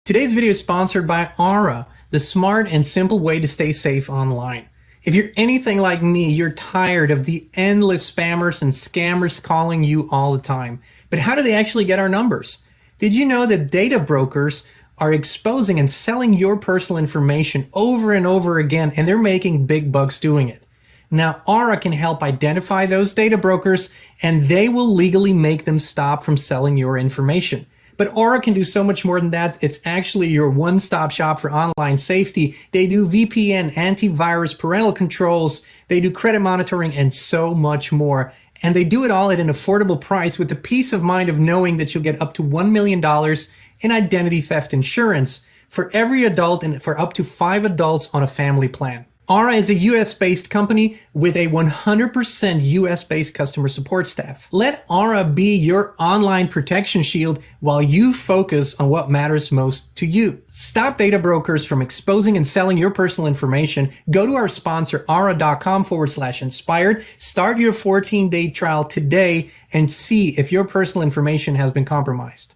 Today's video is sponsored by Aura, the smart and simple way to stay safe online. If you're anything like me, you're tired of the endless spammers and scammers calling you all the time. But how do they actually get our numbers? Did you know that data brokers are exposing and selling your personal information over and over again, and they're making big bucks doing it? Now, Aura can help identify those data brokers, and they will legally make them stop from selling your information. But Aura can do so much more than that. It's actually your one-stop shop for online safety. They do VPN, antivirus, parental controls, they do credit monitoring, and so much more. And they do it all at an affordable price with the peace of mind of knowing that you'll get up to $1 million in identity theft insurance for every adult and for up to 5 adults on a family plan. Aura is a US-based company with a 100% US-based customer support staff. Let Aura be your online protection shield while you focus on what matters most to you. Stop data brokers from exposing and selling your personal information. Go to our sponsor, aura.com/inspired. Start your 14-day trial today and see if your personal information has been compromised.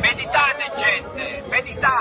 Meditate, gente, meditate.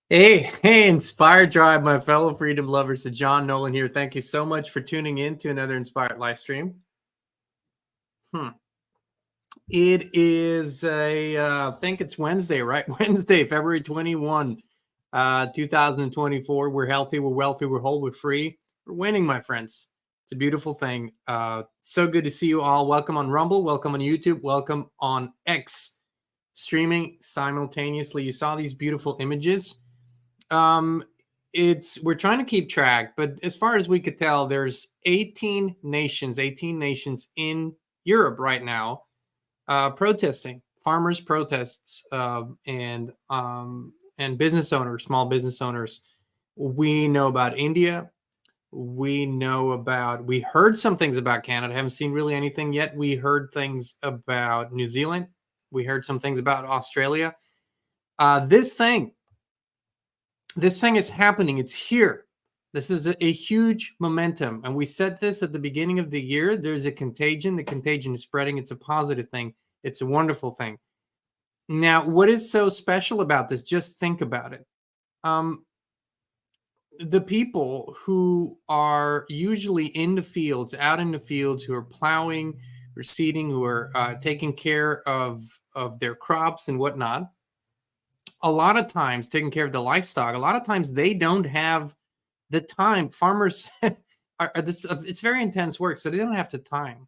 Hey, Inspired Tribe, my fellow freedom lovers. John Nolan here. Thank you so much for tuning in to another Inspired live stream. It is I think it's Wednesday, right? Wednesday, February 21, 2024. We're healthy, we're wealthy, we're whole, we're free. We're winning, my friends. It's a beautiful thing. So good to see you all. Welcome on Rumble, welcome on YouTube, welcome on X. Streaming simultaneously. You saw these beautiful images. We're trying to keep track, but as far as we could tell, there's 18 nations in Europe right now protesting, farmers protests, and business owners, small business owners. We know about India. We heard some things about Canada. Haven't seen really anything yet. We heard things about New Zealand. We heard some things about Australia. This thing is happening. It's here. This is a huge momentum. And we said this at the beginning of the year. There's a contagion. The contagion is spreading. It's a positive thing. It's a wonderful thing. Now, what is so special about this? Just think about it. The people who are usually in the fields, out in the fields, who are plowing, or seeding, who are taking care of their crops and whatnot, a lot of times taking care of the livestock, a lot of times they don't have the time. Farmers it's very intense work, so they don't have the time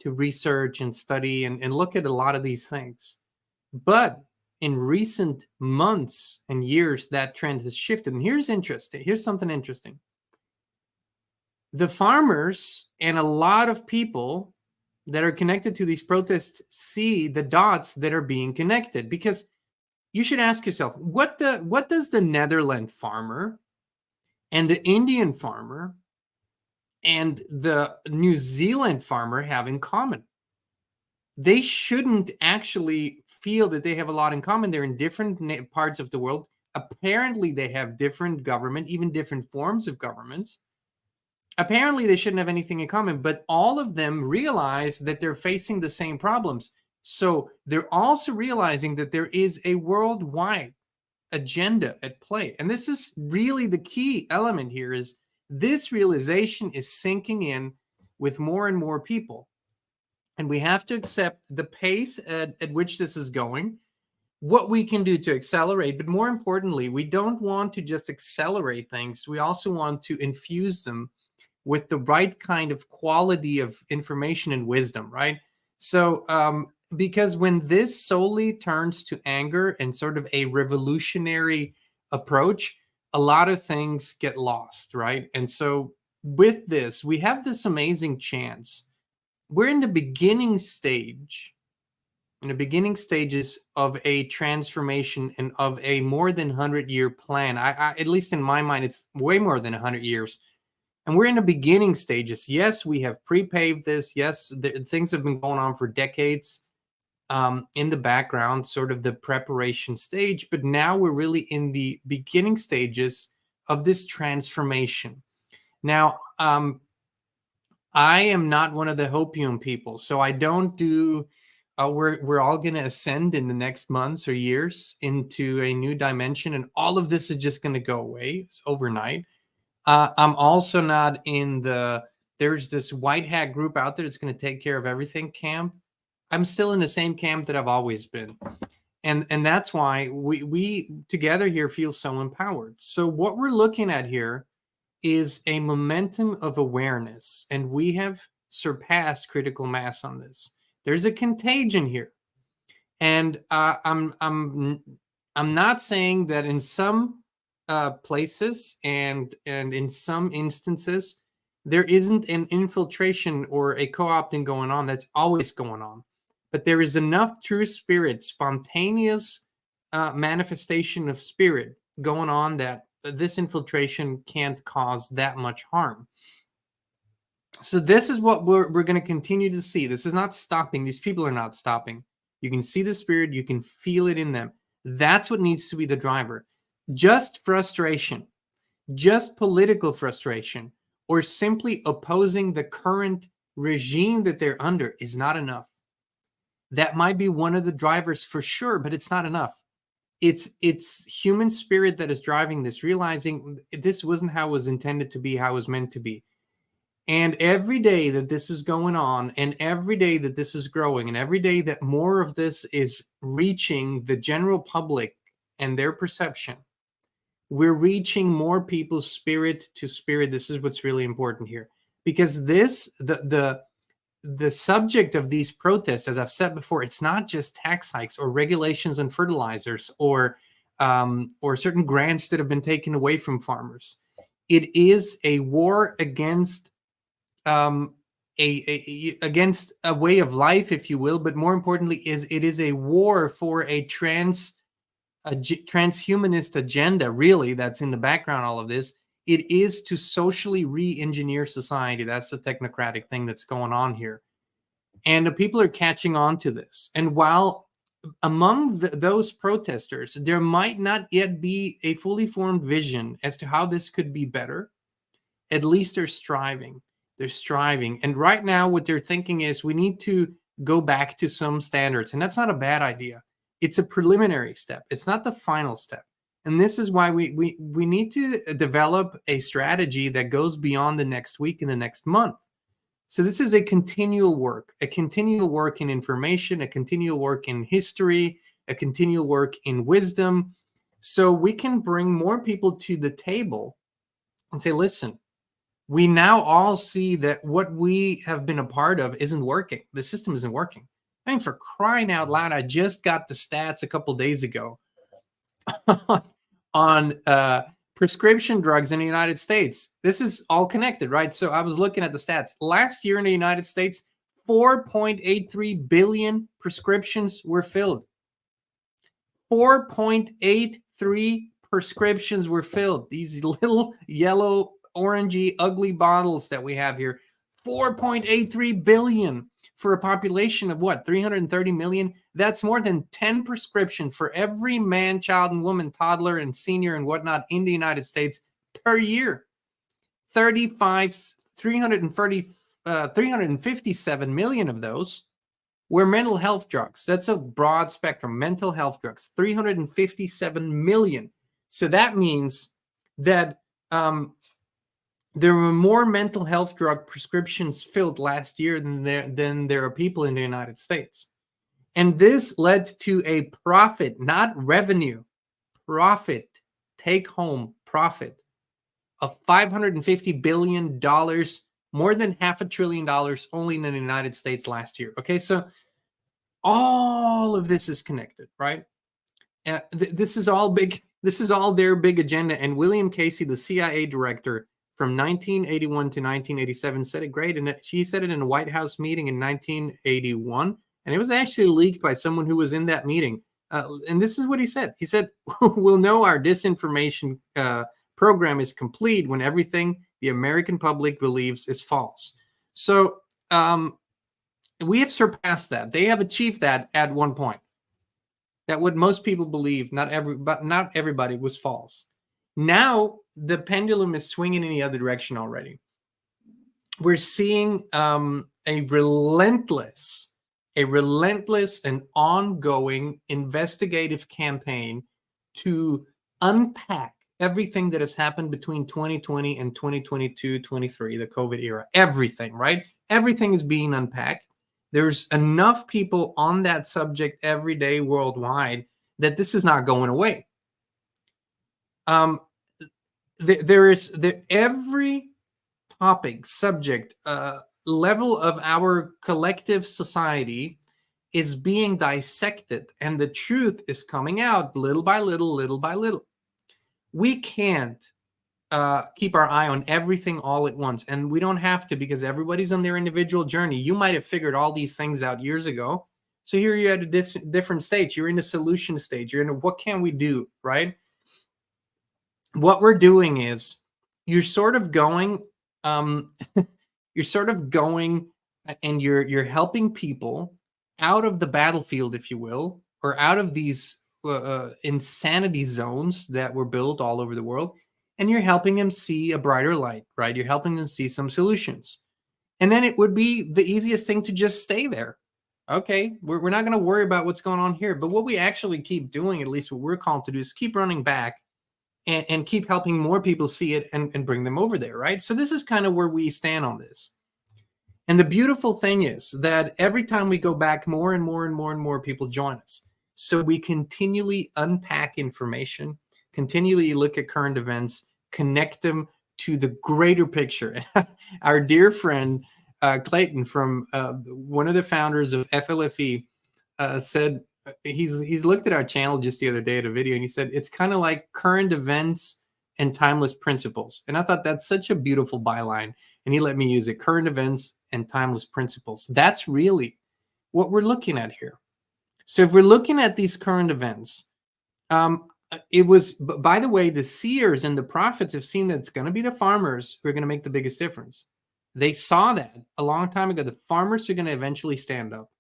to research and study and look at a lot of these things. But in recent months and years, that trend has shifted. And here's something interesting. The farmers and a lot of people that are connected to these protests see the dots that are being connected, because you should ask yourself, what does the Netherlands farmer and the Indian farmer and the New Zealand farmer have in common? They shouldn't actually feel that they have a lot in common. They're in different parts of the world. Apparently, they have different government, even different forms of governments. Apparently, they shouldn't have anything in common, but all of them realize that they're facing the same problems. So they're also realizing that there is a worldwide agenda at play. And this is really the key element here, is this realization is sinking in with more and more people. And we have to accept the pace at which this is going, what we can do to accelerate. But more importantly, we don't want to just accelerate things. We also want to infuse them with the right kind of quality of information and wisdom, right? So, because when this solely turns to anger and sort of a revolutionary approach, a lot of things get lost, right? And so with this, we have this amazing chance. We're in the beginning stage, in the beginning stages of a transformation and of a more than 100-year plan. I at least in my mind, it's way more than 100 years. And we're in the beginning stages. Yes, we have pre-paved this. Yes, things have been going on for decades in the background, sort of the preparation stage. But now we're really in the beginning stages of this transformation. Now, I am not one of the hopium people, so I don't do. We're all going to ascend in the next months or years into a new dimension, and all of this is just going to go away overnight. I'm also not in there's this white hat group out there that's going to take care of everything camp. I'm still in the same camp that I've always been. And that's why we together here feel so empowered. So what we're looking at here is a momentum of awareness, and we have surpassed critical mass on this. There's a contagion here. And I'm not saying that in some places and in some instances there isn't an infiltration or a co-opting going on. That's always going on, but there is enough true spirit, spontaneous manifestation of spirit going on that this infiltration can't cause that much harm. So this is what we're going to continue to see. This is not stopping. These people are not stopping. You can see the spirit, you can feel it in them. That's what needs to be the driver. Just frustration, just political frustration, or simply opposing the current regime that they're under is not enough. That might be one of the drivers for sure, but it's not enough. It's human spirit that is driving this, realizing this wasn't how it was intended to be, how it was meant to be. And every day that this is going on, and every day that this is growing, and every day that more of this is reaching the general public and their perception, we're reaching more people's spirit to spirit. This is what's really important here, because the subject of these protests, as I've said before, it's not just tax hikes or regulations on fertilizers or certain grants that have been taken away from farmers. It is a war against against a way of life, if you will, but more importantly, it is a war for a transhumanist agenda, really, that's in the background. All of this, it is to socially re-engineer society. That's the technocratic thing that's going on here, and the people are catching on to this. And while among those protesters, there might not yet be a fully formed vision as to how this could be better, at least they're striving. They're striving. And right now, what they're thinking is we need to go back to some standards. And that's not a bad idea. It's a preliminary step. It's not the final step. And this is why we need to develop a strategy that goes beyond the next week and the next month. So this is a continual work in information, a continual work in history, a continual work in wisdom. So we can bring more people to the table and say, listen, we now all see that what we have been a part of isn't working. The system isn't working. I mean, for crying out loud, I just got the stats a couple days ago on prescription drugs in the United States. This is all connected, right? So I was looking at the stats. Last year in the United States, 4.83 billion prescriptions were filled. 4.83 prescriptions were filled. These little yellow, orangey, ugly bottles that we have here. 4.83 billion for a population of what? 330 million? That's more than 10 prescriptions for every man, child, and woman, toddler, and senior, and whatnot in the United States per year. 357 million of those were mental health drugs. That's a broad spectrum. Mental health drugs, 357 million. So that means that there were more mental health drug prescriptions filled last year than there are people in the United States. And this led to a profit, not revenue, profit, take home profit of $550 billion, more than $500 billion only in the United States last year. Okay, so all of this is connected, right? This is all big. This is all their big agenda. And William Casey, the CIA director from 1981 to 1987, said it great. And she said it in a White House meeting in 1981. And it was actually leaked by someone who was in that meeting. And this is what he said. He said, we'll know our disinformation program is complete when everything the American public believes is false. So we have surpassed that. They have achieved that at one point. That what most people believe, not everybody, was false. Now the pendulum is swinging in the other direction already. We're seeing a relentless and ongoing investigative campaign to unpack everything that has happened between 2020 and 2022, 23, the COVID era. Everything, right? Everything is being unpacked. There's enough people on that subject every day worldwide that this is not going away. Every topic, subject, level of our collective society is being dissected, and the truth is coming out little by little, little by little. We can't keep our eye on everything all at once, and we don't have to, because everybody's on their individual journey. You might have figured all these things out years ago. So here you're at a different stage. You're in the solution stage. You're in a, what can we do, right? What we're doing is you're sort of going, and you're helping people out of the battlefield, if you will, or out of these insanity zones that were built all over the world. And you're helping them see a brighter light, right? You're helping them see some solutions. And then it would be the easiest thing to just stay there. Okay, we're not going to worry about what's going on here. But what we actually keep doing, at least what we're called to do, is keep running back and keep helping more people see it and bring them over there, right? So this is kind of where we stand on this. And the beautiful thing is that every time we go back, more and more and more and more people join us. So we continually unpack information, continually look at current events, connect them to the greater picture. Our dear friend Clayton, from one of the founders of FLFE, said he's looked at our channel just the other day at a video, and he said it's kind of like current events and timeless principles. And I thought that's such a beautiful byline, and he let me use it. Current events and timeless principles. That's really what we're looking at here. So if we're looking at these current events, it was, by the way, the seers and the prophets have seen that it's going to be the farmers who are going to make the biggest difference. They saw that a long time ago. The farmers are going to eventually stand up.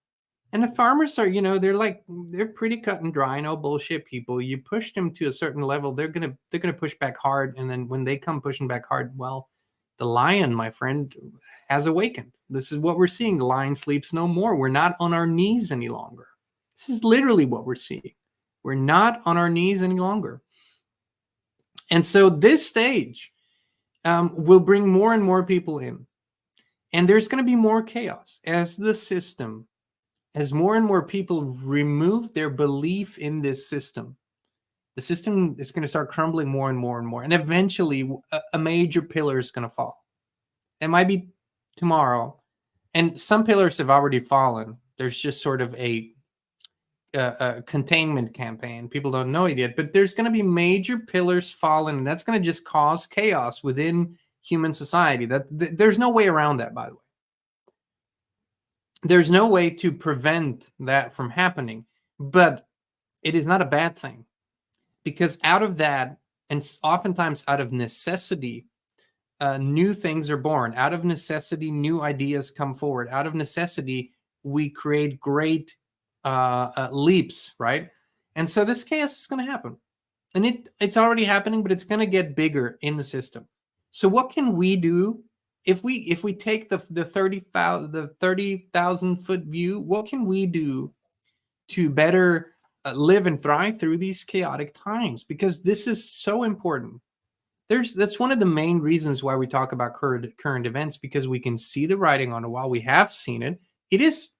And the farmers are, they're pretty cut and dry, no bullshit people. You push them to a certain level, they're going to push back hard. And then when they come pushing back hard, well, the lion, my friend, has awakened. This is what we're seeing. The lion sleeps no more. We're not on our knees any longer. This is literally what we're seeing. We're not on our knees any longer. And so this stage will bring more and more people in. And there's going to be more chaos as the system, as more and more people remove their belief in this system. The system is going to start crumbling more and more and more. And eventually a major pillar is going to fall. It might be tomorrow. And some pillars have already fallen. There's just sort of a containment campaign. People don't know it yet, but there's going to be major pillars falling, and that's going to just cause chaos within human society. There's no way around that, by the way. There's no way to prevent that from happening, but it is not a bad thing, because out of that, and oftentimes out of necessity, new things are born. Out of necessity, new ideas come forward. Out of necessity, we create great leaps, right? And so this chaos is going to happen, and it's already happening, but it's going to get bigger in the system. So what can we do if we take the 30,000 foot view? What can we do to better live and thrive through these chaotic times? Because this is so important. That's one of the main reasons why we talk about current events, because we can see the writing on the wall. We have seen it. It is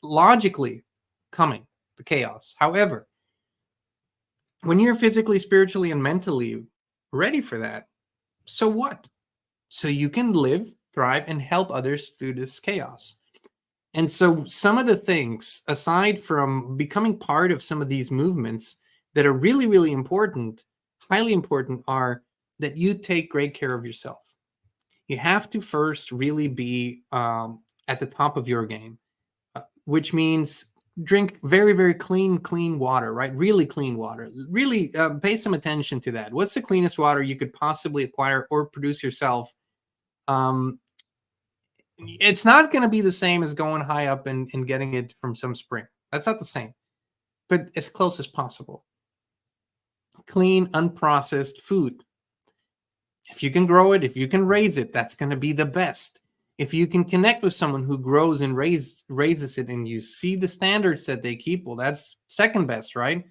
logically coming, the chaos. However, when you're physically, spiritually, and mentally ready for that, so what? So you can live, thrive, and help others through this chaos. And so some of the things, aside from becoming part of some of these movements that are really, really important, highly important, are that you take great care of yourself. You have to first really be at the top of your game, which means drink very, very clean water, right? Really clean water. Really pay some attention to that. What's the cleanest water you could possibly acquire or produce yourself? It's not going to be the same as going high up and getting it from some spring. That's not the same, but as close as possible. Clean, unprocessed food. If you can grow it, if you can raise it, that's going to be the best. If you can connect with someone who grows and raises it, and you see the standards that they keep, well, that's second best, right?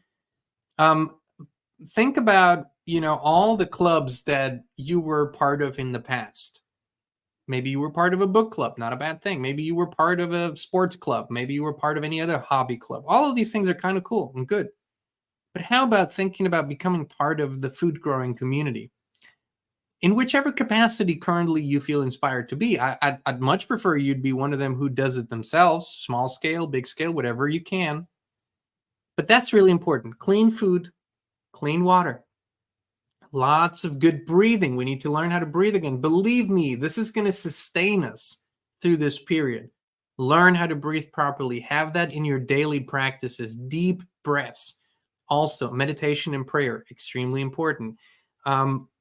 Think about, all the clubs that you were part of in the past. Maybe you were part of a book club, not a bad thing. Maybe you were part of a sports club. Maybe you were part of any other hobby club. All of these things are kind of cool and good. But how about thinking about becoming part of the food growing community? In whichever capacity currently you feel inspired to be. I'd much prefer you'd be one of them who does it themselves, small scale, big scale, whatever you can. But that's really important. Clean food, clean water, lots of good breathing. We need to learn how to breathe again. Believe me, this is going to sustain us through this period. Learn how to breathe properly. Have that in your daily practices. Deep breaths. Also, meditation and prayer, extremely important.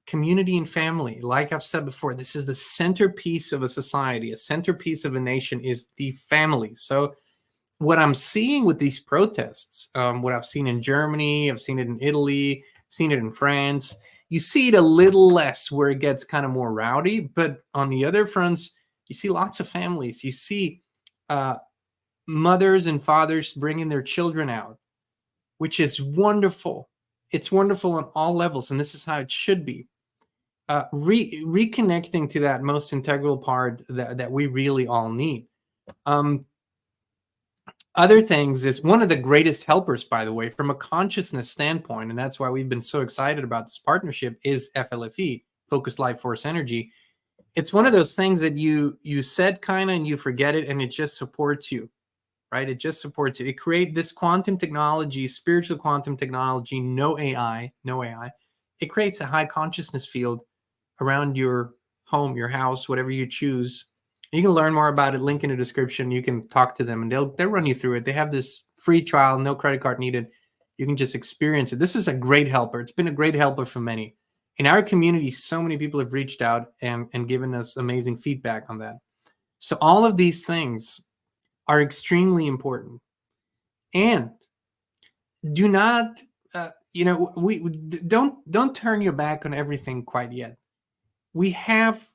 Community and family, like I've said before, this is the centerpiece of a society. A centerpiece of a nation is the family. So what I'm seeing with these protests, what I've seen in Germany, I've seen it in Italy, seen it in France, you see it a little less where it gets kind of more rowdy. But on the other fronts, you see lots of families. You see mothers and fathers bringing their children out, which is wonderful. It's wonderful on all levels, and this is how it should be. Reconnecting to that most integral part that we really all need. Other things is one of the greatest helpers, by the way, from a consciousness standpoint, and that's why we've been so excited about this partnership, is FLFE, Focused Life Force Energy. It's one of those things that you said kind of and you forget it, and it just supports you, right? It just supports you. It creates this quantum technology, spiritual quantum technology, no AI. It creates a high consciousness field around your home, your house, whatever you choose. You can learn more about it. Link in the description. You can talk to them, and they'll run you through it. They have this free trial, no credit card needed. You can just experience it. This is a great helper. It's been a great helper for many. In our community, so many people have reached out and given us amazing feedback on that. So all of these things are extremely important. And do not, we don't turn your back on everything quite yet. We have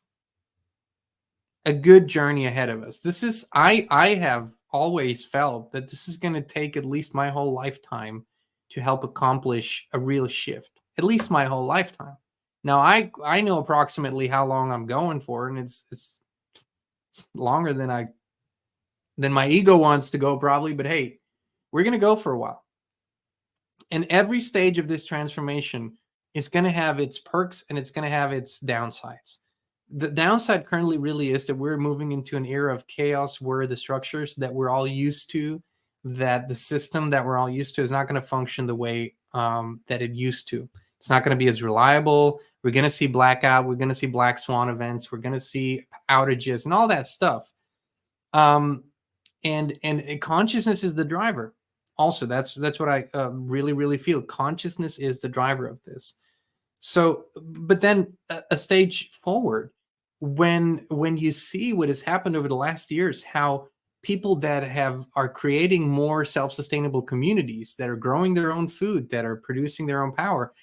a good journey ahead of us. This is, I have always felt that this is going to take at least my whole lifetime to help accomplish a real shift, at least my whole lifetime. Now, I know approximately how long I'm going for, and it's longer than my ego wants to go probably, but hey, we're going to go for a while. And every stage of this transformation is going to have its perks and it's going to have its downsides. The downside currently really is that we're moving into an era of chaos where the structures that we're all used to, that the system that we're all used to is not going to function the way that it used to. It's not going to be as reliable. We're going to see blackout. We're going to see black swan events. We're going to see outages and all that stuff. And consciousness is the driver. Also, that's what I really feel. Consciousness is the driver of this. So, but then a stage forward, when you see what has happened over the last years, how people that are creating more self-sustainable communities, that are growing their own food, that are producing their own power,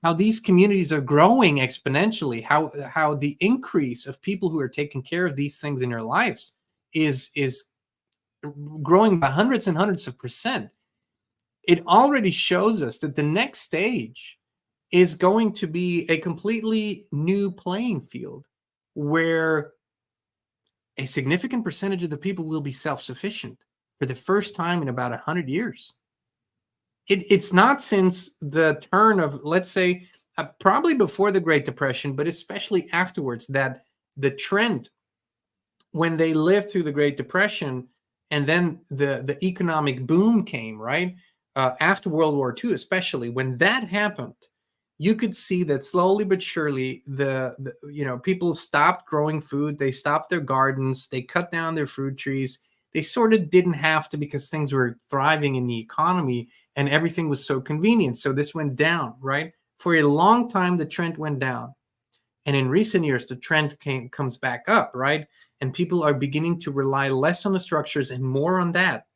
how these communities are growing exponentially, how the increase of people who are taking care of these things in their lives is growing by hundreds and hundreds of percent. It already shows us that the next stage is going to be a completely new playing field where a significant percentage of the people will be self-sufficient for the first time in about 100 years. It's not since the turn of, let's say, probably before the Great Depression, but especially afterwards, that the trend when they lived through the Great Depression and then the economic boom came, right? After World War II, especially, when that happened, you could see that slowly but surely the people stopped growing food. They stopped their gardens. They cut down their fruit trees. They sort of didn't have to because things were thriving in the economy and everything was so convenient. So this went down, right? For a long time, the trend went down. And in recent years, the trend comes back up, right? And people are beginning to rely less on the structures and more on that.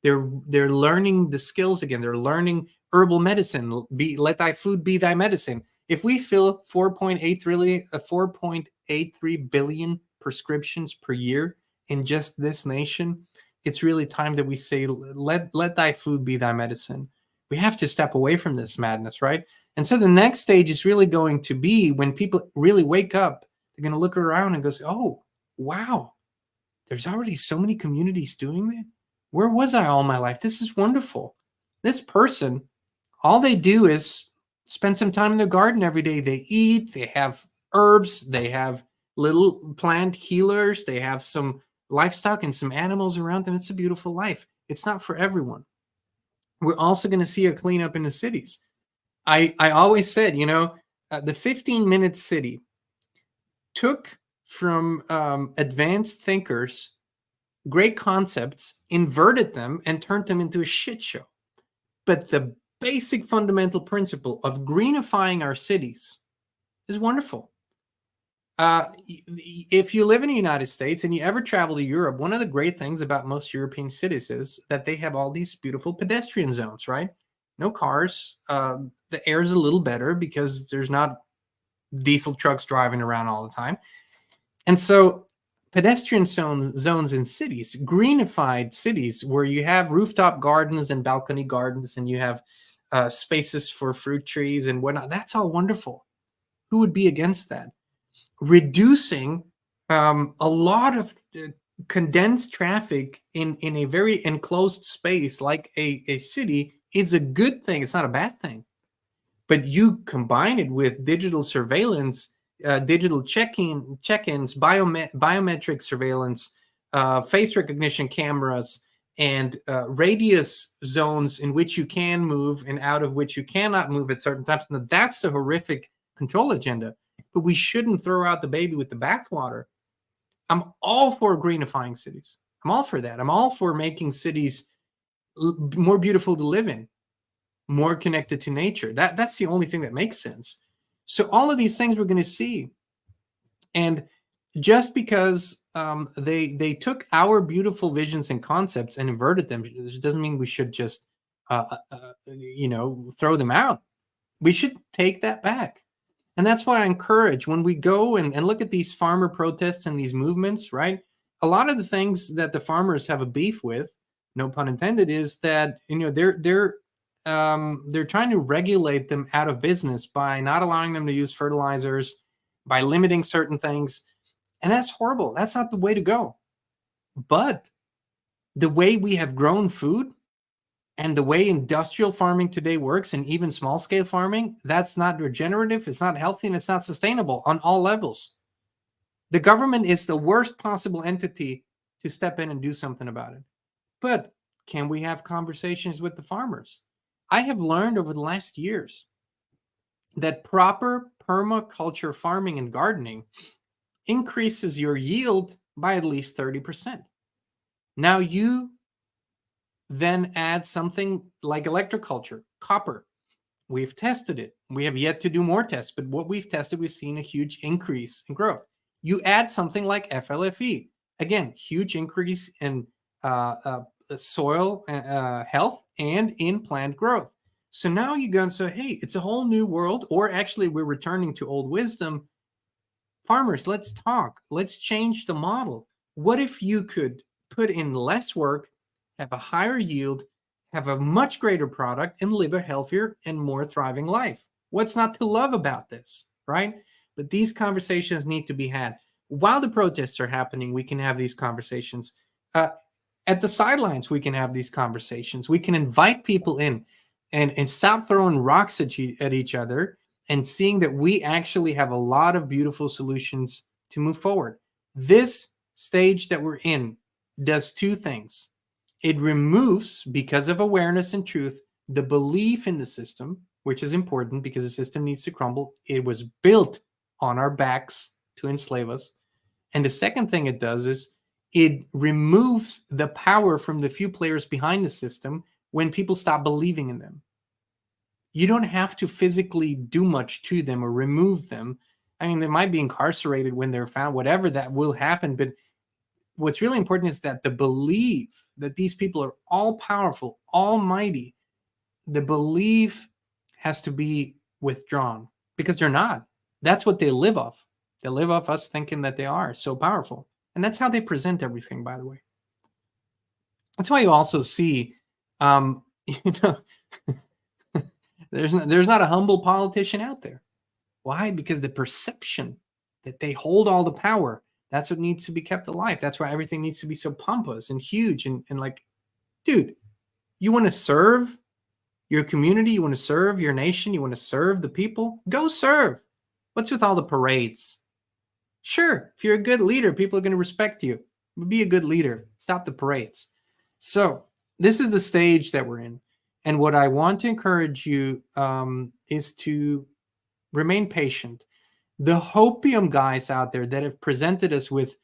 They're learning the skills again. They're learning herbal medicine. Let thy food be thy medicine. If we fill 4.83 billion prescriptions per year in just this nation, it's really time that we say, let thy food be thy medicine. We have to step away from this madness, right? And so the next stage is really going to be when people really wake up. They're going to look around and go, oh, wow, there's already so many communities doing that. Where was I all my life? This is wonderful. This person, all they do is spend some time in their garden every day. They eat, they have herbs, they have little plant healers, they have some livestock and some animals around them. It's a beautiful life. It's not for everyone. We're also going to see a cleanup in the cities. I always said, the 15-minute city took from advanced thinkers great concepts, inverted them, and turned them into a shit show. But the basic fundamental principle of greenifying our cities is wonderful. If you live in the United States and you ever travel to Europe, one of the great things about most European cities is that they have all these beautiful pedestrian zones, right? No cars. The air is a little better because there's not diesel trucks driving around all the time. And so pedestrian zones in cities, greenified cities where you have rooftop gardens and balcony gardens and you have spaces for fruit trees and whatnot. That's all wonderful. Who would be against that? Reducing a lot of condensed traffic in a very enclosed space like a city is a good thing. It's not a bad thing. But you combine it with digital surveillance, digital check-ins, biometric surveillance, face recognition cameras, and radius zones in which you can move and out of which you cannot move at certain times. Now, that's the horrific control agenda. But we shouldn't throw out the baby with the bathwater. I'm all for greenifying cities. I'm all for that. I'm all for making cities more beautiful to live in, more connected to nature. That's the only thing that makes sense. So all of these things we're going to see. And just because they took our beautiful visions and concepts and inverted them, it doesn't mean we should just throw them out. We should take that back. And that's why I encourage when we go and look at these farmer protests and these movements, right? A lot of the things that the farmers have a beef with, no pun intended, is that they're trying to regulate them out of business by not allowing them to use fertilizers, by limiting certain things. And that's horrible. That's not the way to go. But the way we have grown food and the way industrial farming today works, and even small scale farming, that's not regenerative, it's not healthy, and it's not sustainable on all levels. The government is the worst possible entity to step in and do something about it. But Can we have conversations with the farmers? I have learned over the last years that proper permaculture farming and gardening increases your yield by at least 30%. Now you then add something like electroculture, copper. We've tested it. We have yet to do more tests, but what we've tested, we've seen a huge increase in growth. You add something like FLFE, again, huge increase in soil health and in plant growth. So now you go and say, hey, it's a whole new world, or actually we're returning to old wisdom. Farmers, let's talk. Let's change the model. What if you could put in less work, have a higher yield, have a much greater product, and live a healthier and more thriving life? What's not to love about this, right? But these conversations need to be had. While the protests are happening, we can have these conversations. At the sidelines, we can have these conversations. We can invite people in and stop throwing rocks at each other and seeing that we actually have a lot of beautiful solutions to move forward. This stage that we're in does two things. It removes, because of awareness and truth, the belief in the system, which is important because the system needs to crumble. It was built on our backs to enslave us. And the second thing it does is it removes the power from the few players behind the system when people stop believing in them. You don't have to physically do much to them or remove them. I mean, they might be incarcerated when they're found, whatever that will happen. But what's really important is that the belief that these people are all powerful, almighty, the belief has to be withdrawn, because they're not. That's what they live off. They live off us thinking that they are so powerful. And that's how they present everything, by the way. That's why you also see, there's not a humble politician out there. Why? Because the perception that they hold all the power, that's what needs to be kept alive. That's why everything needs to be so pompous and huge and like, dude, you want to serve your community, you want to serve your nation, you want to serve the people, go serve. What's with all the parades? Sure, if you're a good leader, people are going to respect you. Be a good leader. Stop the parades. So this is the stage that we're in. And what I want to encourage you is to remain patient. The hopium guys out there that have presented us with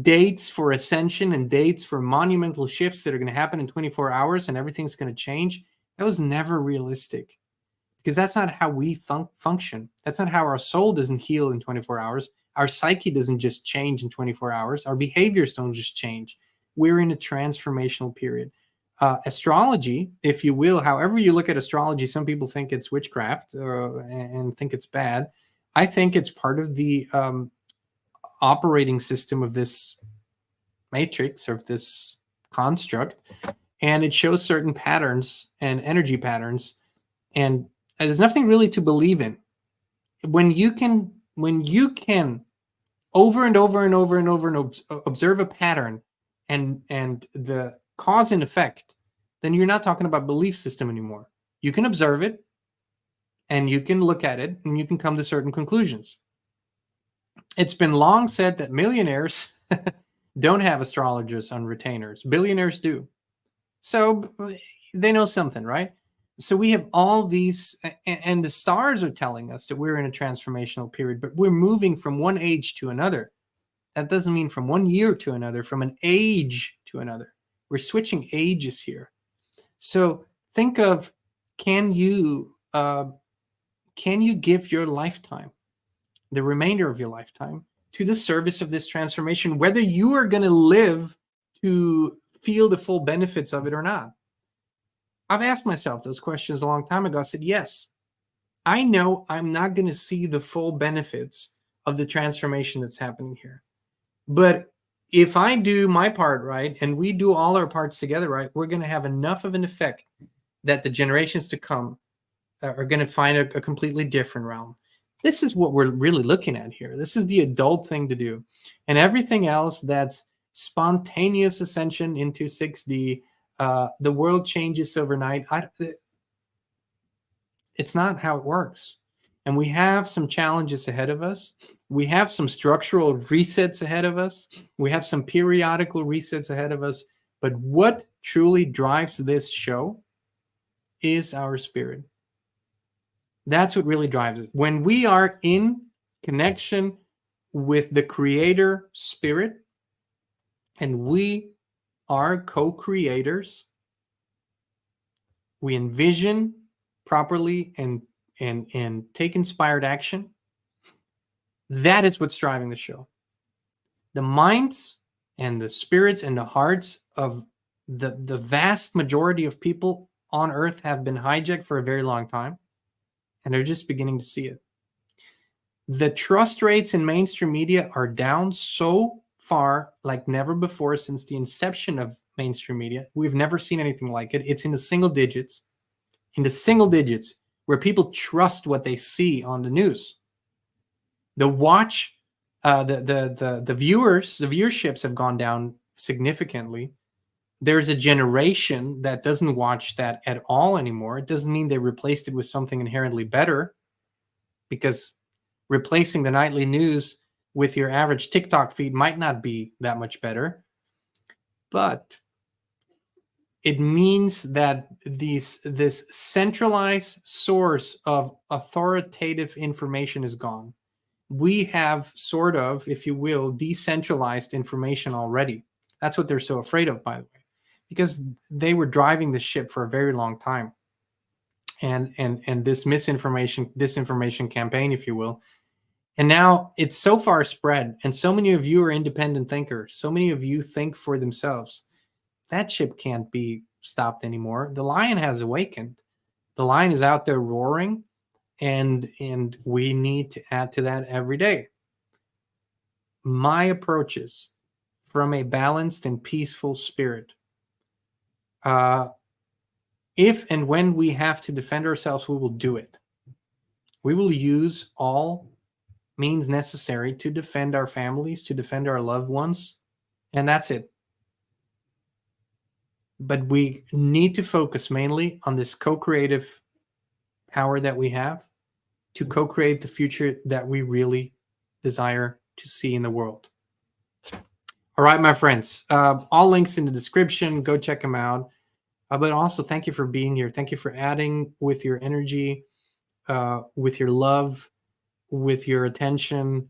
dates for ascension and dates for monumental shifts that are going to happen in 24 hours and everything's going to change, that was never realistic, because that's not how we function. That's not how our soul doesn't heal in 24 hours. Our psyche doesn't just change in 24 hours. Our behaviors don't just change. We're in a transformational period. Astrology, if you will, however you look at astrology, some people think it's witchcraft and think it's bad. I think it's part of the operating system of this matrix, or of this construct, and it shows certain patterns and energy patterns, and there's nothing really to believe in. When you can over and over and over and over and observe a pattern and the cause and effect, then you're not talking about belief system anymore. You can observe it and you can look at it and you can come to certain conclusions. It's been long said that millionaires don't have astrologers on retainers. Billionaires do. So they know something, right? So we have all these, and the stars are telling us that we're in a transformational period, but we're moving from one age to another. That doesn't mean from one year to another, from an age to another. We're switching ages here. So think of, can you give your lifetime, the remainder of your lifetime, to the service of this transformation, whether you are going to live to feel the full benefits of it or not? I've asked myself those questions a long time ago. I said, yes, I know I'm not going to see the full benefits of the transformation that's happening here. But if I do my part right, and we do all our parts together right, we're going to have enough of an effect that the generations to come are going to find a completely different realm. This is what we're really looking at here. This is the adult thing to do. And everything else that's spontaneous ascension into 6D, the world changes overnight. It's not how it works. And we have some challenges ahead of us. We have some structural resets ahead of us. We have some periodical resets ahead of us. But what truly drives this show is our spirit. That's what really drives it. When we are in connection with the creator spirit and we are co-creators, we envision properly and take inspired action. That is what's driving the show. The minds and the spirits and the hearts of the vast majority of people on Earth have been hijacked for a very long time, and they're just beginning to see it. The trust rates in mainstream media are down so far like never before since the inception of mainstream media. We've never seen anything like it. It's in the single digits, where people trust what they see on the news. The viewerships have gone down significantly. There's a generation that doesn't watch that at all anymore. It doesn't mean they replaced it with something inherently better, because replacing the nightly news with your average TikTok feed might not be that much better. But it means that this centralized source of authoritative information is gone. We have sort of, if you will, decentralized information already. That's what they're so afraid of, by the way, because they were driving the ship for a very long time. And this disinformation campaign, if you will. And now it's so far spread, and so many of you are independent thinkers. So many of you think for themselves. That ship can't be stopped anymore. The lion has awakened. The lion is out there roaring, and we need to add to that every day. My approaches from a balanced and peaceful spirit. If and when we have to defend ourselves, we will do it. We will use all means necessary to defend our families, to defend our loved ones, and that's it. But we need to focus mainly on this co-creative power that we have to co-create the future that we really desire to see in the world. All right, my friends, all links in the description. Go check them out. But also, thank you for being here. Thank you for adding with your energy, with your love, with your attention.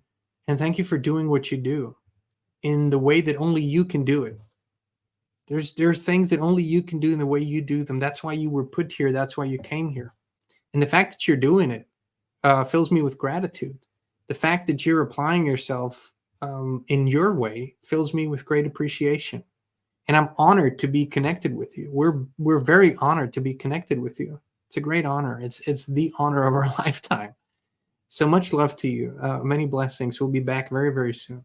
And thank you for doing what you do in the way that only you can do it. There are things that only you can do in the way you do them. That's why you were put here. That's why you came here. And the fact that you're doing it fills me with gratitude. The fact that you're applying yourself in your way fills me with great appreciation. And I'm honored to be connected with you. We're very honored to be connected with you. It's a great honor. It's the honor of our lifetime. So much love to you. Many blessings. We'll be back very, very soon.